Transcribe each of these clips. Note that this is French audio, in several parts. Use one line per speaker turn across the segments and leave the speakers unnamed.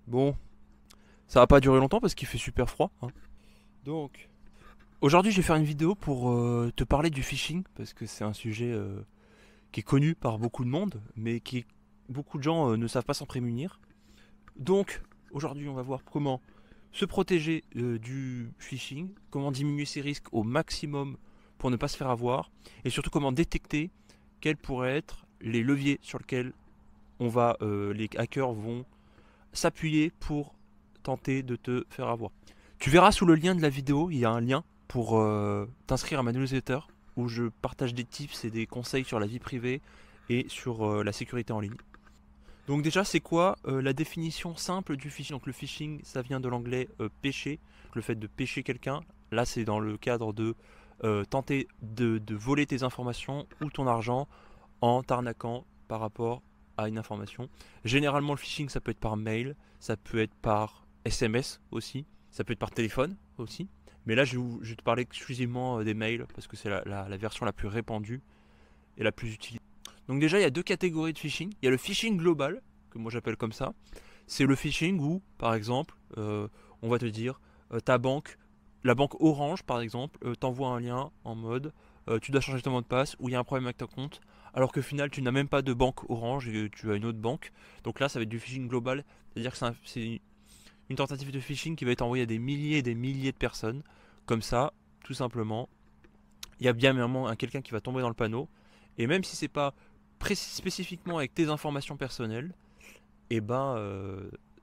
Bon, ça va pas durer longtemps parce qu'il fait super froid, hein. Donc, aujourd'hui, je vais faire une vidéo pour te parler du phishing parce que c'est un sujet qui est connu par beaucoup de monde, mais qui beaucoup de gens ne savent pas s'en prémunir. Donc, aujourd'hui, on va voir comment se protéger du phishing, comment diminuer ses risques au maximum pour ne pas se faire avoir, et surtout comment détecter quels pourraient être les leviers sur lesquels les hackers vont s'appuyer pour tenter de te faire avoir. Tu verras sous le lien de la vidéo, il y a un lien pour t'inscrire à ma newsletter où je partage des tips et des conseils sur la vie privée et sur la sécurité en ligne. Donc déjà, c'est quoi la définition simple du phishing? Donc le phishing, ça vient de l'anglais pêcher, le fait de pêcher quelqu'un. Là, c'est dans le cadre de tenter de voler tes informations ou ton argent en t'arnaquant par rapport à une information. Généralement, le phishing, ça peut être par mail, ça peut être par SMS aussi, ça peut être par téléphone aussi. Mais là, je vais te parler exclusivement des mails parce que c'est la version la plus répandue et la plus utilisée. Donc déjà, il y a deux catégories de phishing. Il y a le phishing global, que moi j'appelle comme ça. C'est le phishing où, par exemple, on va te dire, ta banque, la banque Orange, par exemple, t'envoie un lien en mode, tu dois changer ton mot de passe, ou il y a un problème avec ta compte, alors qu'au final, tu n'as même pas de banque Orange et tu as une autre banque. Donc là, ça va être du phishing global, c'est-à-dire que c'est une tentative de phishing qui va être envoyée à des milliers et des milliers de personnes. Comme ça, tout simplement, il y a bien évidemment quelqu'un qui va tomber dans le panneau. Et même si c'est pas spécifiquement avec tes informations personnelles, et ben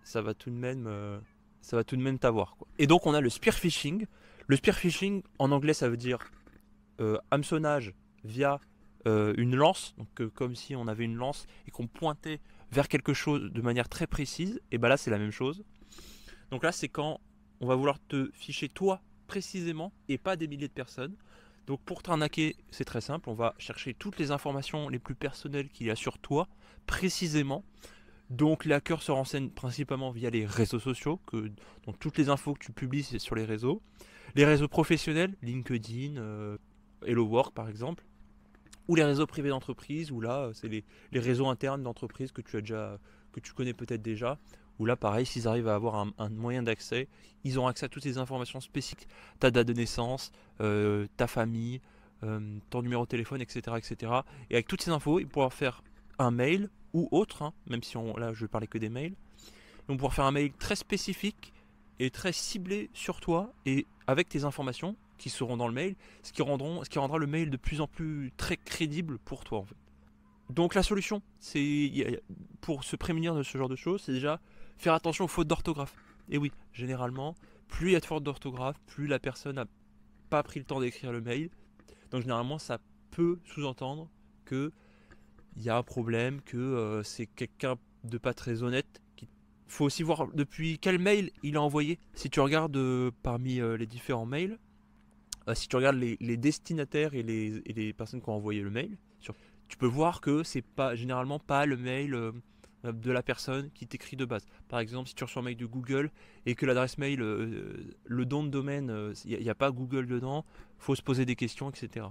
ça va tout de même t'avoir, quoi. Et donc on a le spear phishing. Le spear phishing en anglais ça veut dire hameçonnage via une lance, donc comme si on avait une lance et qu'on pointait vers quelque chose de manière très précise. Et ben là c'est la même chose. Donc là c'est quand on va vouloir te ficher toi précisément et pas des milliers de personnes. Donc pour t'arnaquer, c'est très simple, on va chercher toutes les informations les plus personnelles qu'il y a sur toi, précisément. Donc les hackers se renseignent principalement via les réseaux sociaux, donc toutes les infos que tu publies c'est sur les réseaux. Les réseaux professionnels, LinkedIn, Hello Work par exemple, ou les réseaux privés d'entreprise, où là c'est les réseaux internes d'entreprise que tu connais peut-être déjà, où là pareil, s'ils arrivent à avoir un moyen d'accès, ils ont accès à toutes les informations spécifiques, ta date de naissance, ta famille, ton numéro de téléphone, etc., etc. Et avec toutes ces infos, ils pourront faire un mail ou autre, hein, même si là je vais parler que des mails, ils vont pouvoir faire un mail très spécifique et très ciblé sur toi et avec tes informations qui seront dans le mail, ce qui rendra le mail de plus en plus très crédible pour toi en fait. Donc la solution, c'est pour se prémunir de ce genre de choses, c'est déjà faire attention aux fautes d'orthographe. Et oui, généralement, plus il y a de fautes d'orthographe, plus la personne n'a pas pris le temps d'écrire le mail. Donc généralement, ça peut sous-entendre que il y a un problème, que c'est quelqu'un de pas très honnête. Il faut aussi voir depuis quel mail il a envoyé. Si tu regardes parmi les différents mails, si tu regardes les destinataires et les personnes qui ont envoyé le mail, tu peux voir que c'est pas généralement pas le mail de la personne qui t'écrit de base. Par exemple, si tu reçois un mail de Google et que l'adresse mail, le don de domaine, il n'y a pas Google dedans, faut se poser des questions, etc.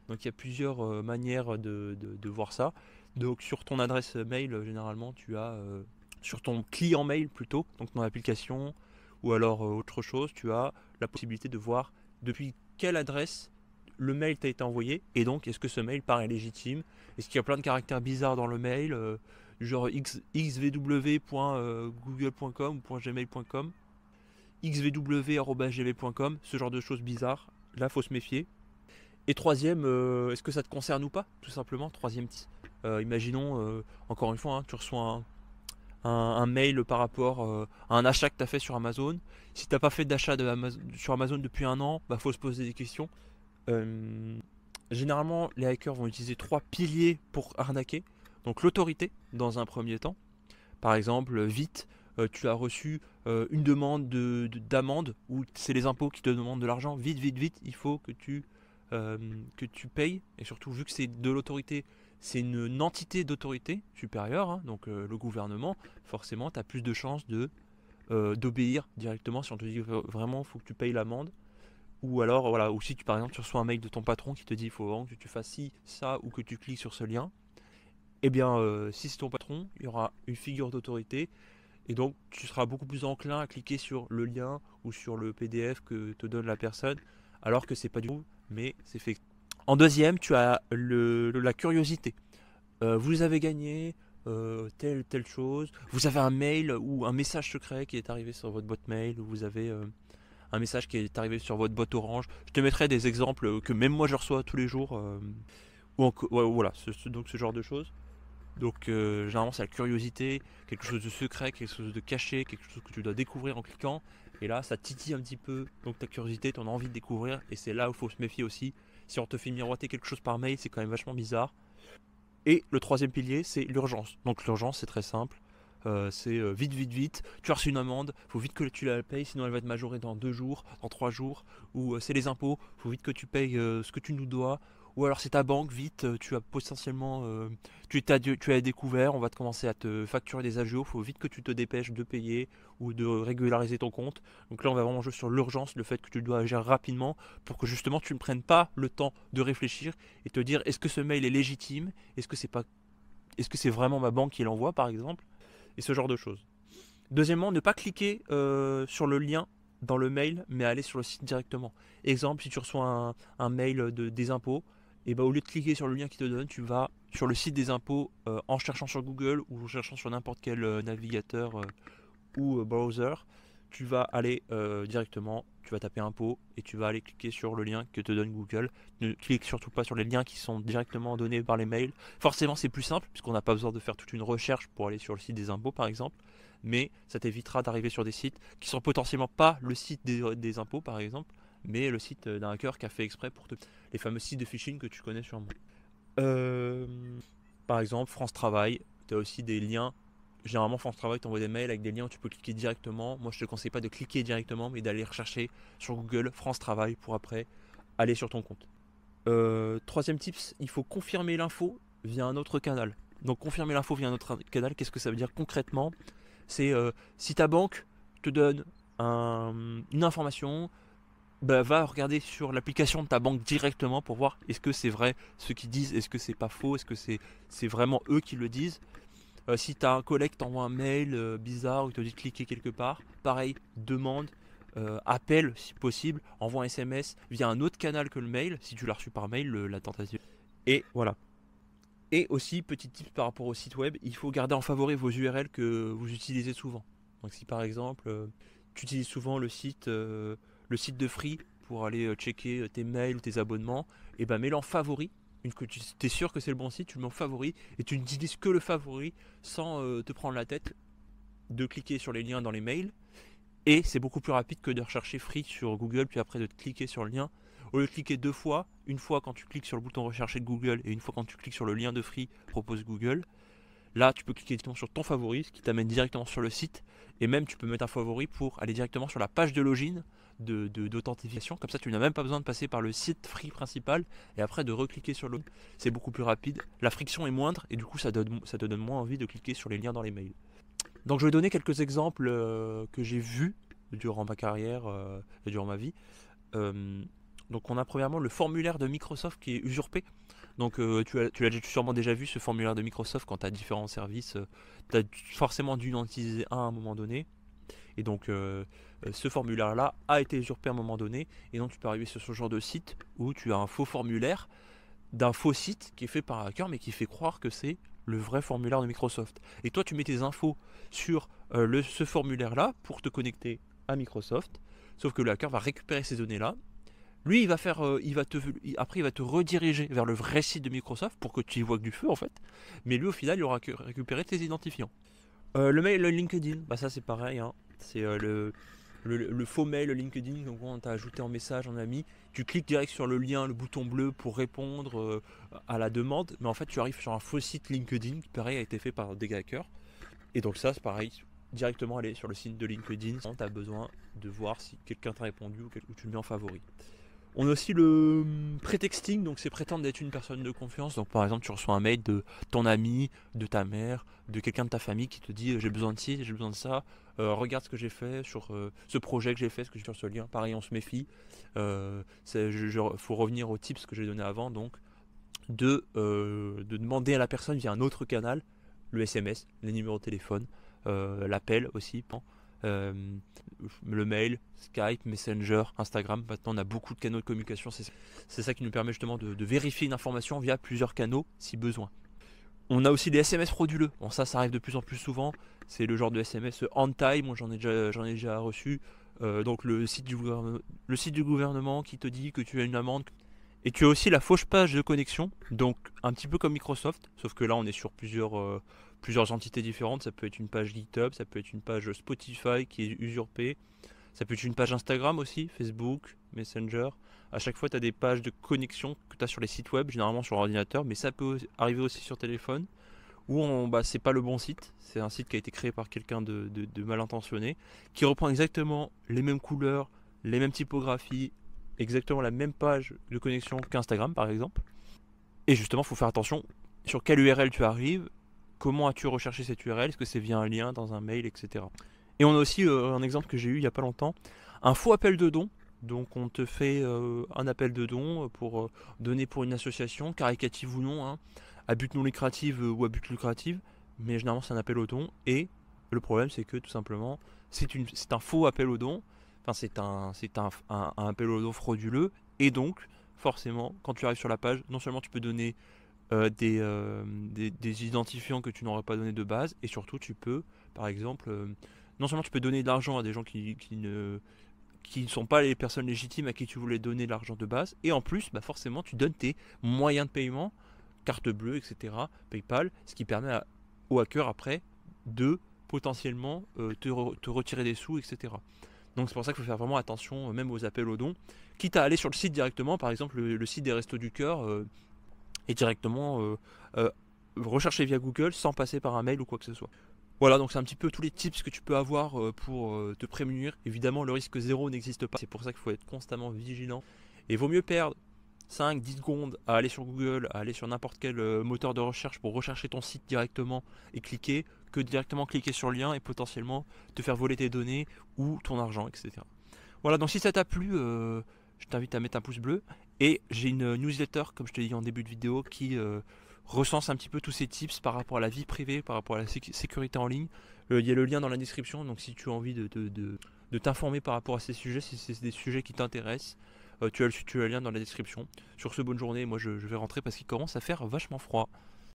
Donc il y a plusieurs manières de voir ça. Donc sur ton adresse mail, généralement, tu as sur ton client mail plutôt, donc ton application ou alors autre chose, tu as la possibilité de voir depuis quelle adresse le mail t'a été envoyé et donc est-ce que ce mail paraît légitime, est-ce qu'il y a plein de caractères bizarres dans le mail, genre xvw.google.com ou .gmail.com, xvw.gmail.com, ce genre de choses bizarres, là faut se méfier. Et troisième, est-ce que ça te concerne ou pas, tout simplement. Troisième, imaginons, encore une fois, hein, tu reçois un mail par rapport à un achat que tu as fait sur Amazon. Si tu n'as pas fait d'achat sur Amazon depuis un an, bah faut se poser des questions. Euh, Généralement, les hackers vont utiliser trois piliers pour arnaquer. Donc l'autorité, dans un premier temps. Par exemple, vite, tu as reçu une demande d'amende, ou c'est les impôts qui te demandent de l'argent. Vite, vite, vite, il faut que tu payes. Et surtout, vu que c'est de l'autorité, c'est une entité d'autorité supérieure, hein, donc le gouvernement, forcément, tu as plus de chances d'obéir directement si on te dit vraiment, il faut que tu payes l'amende. Ou alors, voilà, ou si tu, par exemple, tu reçois un mail de ton patron qui te dit il faut vraiment que tu fasses ci, ça, ou que tu cliques sur ce lien, eh bien, si c'est ton patron, il y aura une figure d'autorité Et donc tu seras beaucoup plus enclin à cliquer sur le lien ou sur le PDF que te donne la personne, alors que c'est pas du tout, mais c'est fait. En deuxième, tu as la curiosité. Vous avez gagné telle chose. Vous avez un mail ou un message secret qui est arrivé sur votre boîte mail, ou vous avez un message qui est arrivé sur votre boîte Orange. Je te mettrai des exemples que même moi je reçois tous les jours. Ouais, voilà, donc ce genre de choses. Donc généralement c'est la curiosité, quelque chose de secret, quelque chose de caché, quelque chose que tu dois découvrir en cliquant. Et là ça titille un petit peu, donc ta curiosité, ton envie de découvrir. Et c'est là où il faut se méfier aussi. Si on te fait miroiter quelque chose par mail, c'est quand même vachement bizarre. Et le troisième pilier, c'est l'urgence. Donc l'urgence, c'est très simple. C'est vite, vite, vite. Tu as reçu une amende, faut vite que tu la payes, sinon elle va être majorée dans 2 jours, dans 3 jours. Ou c'est les impôts, faut vite que tu payes ce que tu nous dois. Ou alors c'est ta banque, vite, tu as potentiellement, tu as découvert, on va te commencer à te facturer des agios, faut vite que tu te dépêches de payer ou de régulariser ton compte. Donc là on va vraiment jouer sur l'urgence, le fait que tu dois agir rapidement pour que justement tu ne prennes pas le temps de réfléchir et te dire est-ce que ce mail est légitime, est-ce que c'est pas, est-ce que c'est vraiment ma banque qui l'envoie par exemple, et ce genre de choses. Deuxièmement, ne pas cliquer sur le lien dans le mail, mais aller sur le site directement. Exemple, si tu reçois un mail des impôts, et bah, au lieu de cliquer sur le lien qui te donne, tu vas sur le site des impôts en cherchant sur Google ou en cherchant sur n'importe quel navigateur ou browser. Tu vas aller directement, tu vas taper impôts et tu vas aller cliquer sur le lien que te donne Google. Ne clique surtout pas sur les liens qui sont directement donnés par les mails. Forcément, c'est plus simple puisqu'on n'a pas besoin de faire toute une recherche pour aller sur le site des impôts par exemple. Mais ça t'évitera d'arriver sur des sites qui sont potentiellement pas le site des impôts par exemple, mais le site d'un hacker qui a fait exprès pour te... Les fameux sites de phishing que tu connais sûrement. Euh, Par exemple, France Travail, tu as aussi des liens. Généralement, France Travail t'envoie des mails avec des liens où tu peux cliquer directement. Moi, je te conseille pas de cliquer directement, mais d'aller rechercher sur Google France Travail pour après aller sur ton compte. Troisième tips, il faut confirmer l'info via un autre canal. Donc, confirmer l'info via un autre canal, qu'est-ce que ça veut dire concrètement? C'est si ta banque te donne une information, bah, va regarder sur l'application de ta banque directement pour voir est-ce que c'est vrai ce qu'ils disent, est-ce que c'est pas faux, est-ce que c'est vraiment eux qui le disent. Si tu as un collègue qui t'envoie un mail bizarre ou il te dit de cliquer quelque part, pareil, demande, appelle si possible, envoie un SMS via un autre canal que le mail, si tu l'as reçu par mail, la tentative. Et voilà. Et aussi, petit tip par rapport au site web, il faut garder en favori vos URL que vous utilisez souvent. Donc si par exemple, tu utilises souvent le site de Free pour aller checker tes mails ou tes abonnements, et ben mets-le en favori. Une fois que tu es sûr que c'est le bon site, tu le mets en favori et tu n'utilises que le favori sans te prendre la tête de cliquer sur les liens dans les mails. Et c'est beaucoup plus rapide que de rechercher Free sur Google puis après de cliquer sur le lien. Au lieu de cliquer 2 fois, une fois quand tu cliques sur le bouton rechercher de Google et une fois quand tu cliques sur le lien de Free propose Google, là tu peux cliquer directement sur ton favori, ce qui t'amène directement sur le site. Et même tu peux mettre un favori pour aller directement sur la page de login d'authentification. Comme ça tu n'as même pas besoin de passer par le site Free principal et après de recliquer sur le login. C'est beaucoup plus rapide, la friction est moindre et du coup ça te donne moins envie de cliquer sur les liens dans les mails. Donc je vais donner quelques exemples que j'ai vus durant ma carrière, durant ma vie. Euh, donc on a premièrement le formulaire de Microsoft qui est usurpé. Donc tu l'as sûrement déjà vu ce formulaire de Microsoft quand tu as différents services. Tu as forcément dû en utiliser un à un moment donné. Et donc ce formulaire-là a été usurpé à un moment donné. Et donc tu peux arriver sur ce genre de site où tu as un faux formulaire d'un faux site qui est fait par un hacker mais qui fait croire que c'est le vrai formulaire de Microsoft. Et toi tu mets tes infos sur ce formulaire-là pour te connecter à Microsoft. Sauf que le hacker va récupérer ces données-là. Lui, il va faire, après, il va te rediriger vers le vrai site de Microsoft pour que tu y vois que du feu en fait. Mais lui, au final, il aura récupéré tes identifiants. Le mail LinkedIn, bah ça c'est pareil. Hein. C'est le faux mail LinkedIn. Donc on t'a ajouté en message en ami. Tu cliques direct sur le lien, le bouton bleu pour répondre à la demande. Mais en fait, tu arrives sur un faux site LinkedIn qui pareil a été fait par des hackers. Et donc ça, c'est pareil. Directement aller sur le site de LinkedIn. Tu as besoin de voir si quelqu'un t'a répondu ou tu le mets en favori. On a aussi le prétexting, donc c'est prétendre d'être une personne de confiance. Donc par exemple, tu reçois un mail de ton ami, de ta mère, de quelqu'un de ta famille qui te dit j'ai besoin de ci, j'ai besoin de ça, regarde ce que j'ai fait sur ce projet que j'ai fait, ce que j'ai fait sur ce lien. Pareil, on se méfie. Faut revenir aux tips que j'ai donné avant, donc de demander à la personne via un autre canal, le SMS, les numéros de téléphone, l'appel aussi, euh, le mail, Skype, Messenger, Instagram. Maintenant on a beaucoup de canaux de communication, c'est ça qui nous permet justement de vérifier une information via plusieurs canaux si besoin. On a aussi les SMS frauduleux. Bon, ça arrive de plus en plus souvent. C'est le genre de SMS on time. Moi, j'en ai déjà reçu. Donc le site du gouvernement qui te dit que tu as une amende. Et tu as aussi la fausse page de connexion. Donc un petit peu comme Microsoft. Sauf que là, on est sur plusieurs entités différentes. Ça peut être une page GitHub, ça peut être une page Spotify qui est usurpée. Ça peut être une page Instagram aussi, Facebook, Messenger. À chaque fois, tu as des pages de connexion que tu as sur les sites web, généralement sur l'ordinateur, mais ça peut arriver aussi sur téléphone, où c'est pas le bon site, c'est un site qui a été créé par quelqu'un de mal intentionné, qui reprend exactement les mêmes couleurs, les mêmes typographies, exactement la même page de connexion qu'Instagram par exemple. Et justement, il faut faire attention sur quelle URL tu arrives, comment as-tu recherché cette URL, est-ce que c'est via un lien dans un mail, etc. Et on a aussi un exemple que j'ai eu il n'y a pas longtemps, un faux appel de don. Donc on te fait un appel de don pour donner pour une association, caritative ou non, hein, à but non lucratif ou à but lucratif, mais généralement c'est un appel au don. Et le problème c'est que tout simplement c'est un faux appel au don, enfin c'est un appel au don frauduleux, et donc forcément quand tu arrives sur la page, non seulement tu peux donner des identifiants que tu n'aurais pas donné de base, et surtout tu peux par exemple non seulement tu peux donner de l'argent à des gens qui ne sont pas les personnes légitimes à qui tu voulais donner l'argent de base, et en plus bah forcément tu donnes tes moyens de paiement, carte bleue, etc., PayPal, ce qui permet aux hackers après de potentiellement te retirer des sous, etc. Donc c'est pour ça qu'il faut faire vraiment attention même aux appels aux dons, quitte à aller sur le site directement, par exemple le site des Restos du Cœur, et directement rechercher via Google sans passer par un mail ou quoi que ce soit. Voilà, donc c'est un petit peu tous les tips que tu peux avoir pour te prémunir. Évidemment, le risque zéro n'existe pas. C'est pour ça qu'il faut être constamment vigilant. Et vaut mieux perdre 5-10 secondes à aller sur Google, à aller sur n'importe quel moteur de recherche pour rechercher ton site directement et cliquer, que directement cliquer sur le lien et potentiellement te faire voler tes données ou ton argent, etc. Voilà, donc si ça t'a plu, je t'invite à mettre un pouce bleu. Et j'ai une newsletter, comme je te l'ai dit en début de vidéo, qui recense un petit peu tous ces tips par rapport à la vie privée, par rapport à la sécurité en ligne. Il y a le lien dans la description, donc si tu as envie de t'informer par rapport à ces sujets, si c'est des sujets qui t'intéressent, tu as le lien dans la description. Sur ce, bonne journée, moi je vais rentrer parce qu'il commence à faire vachement froid.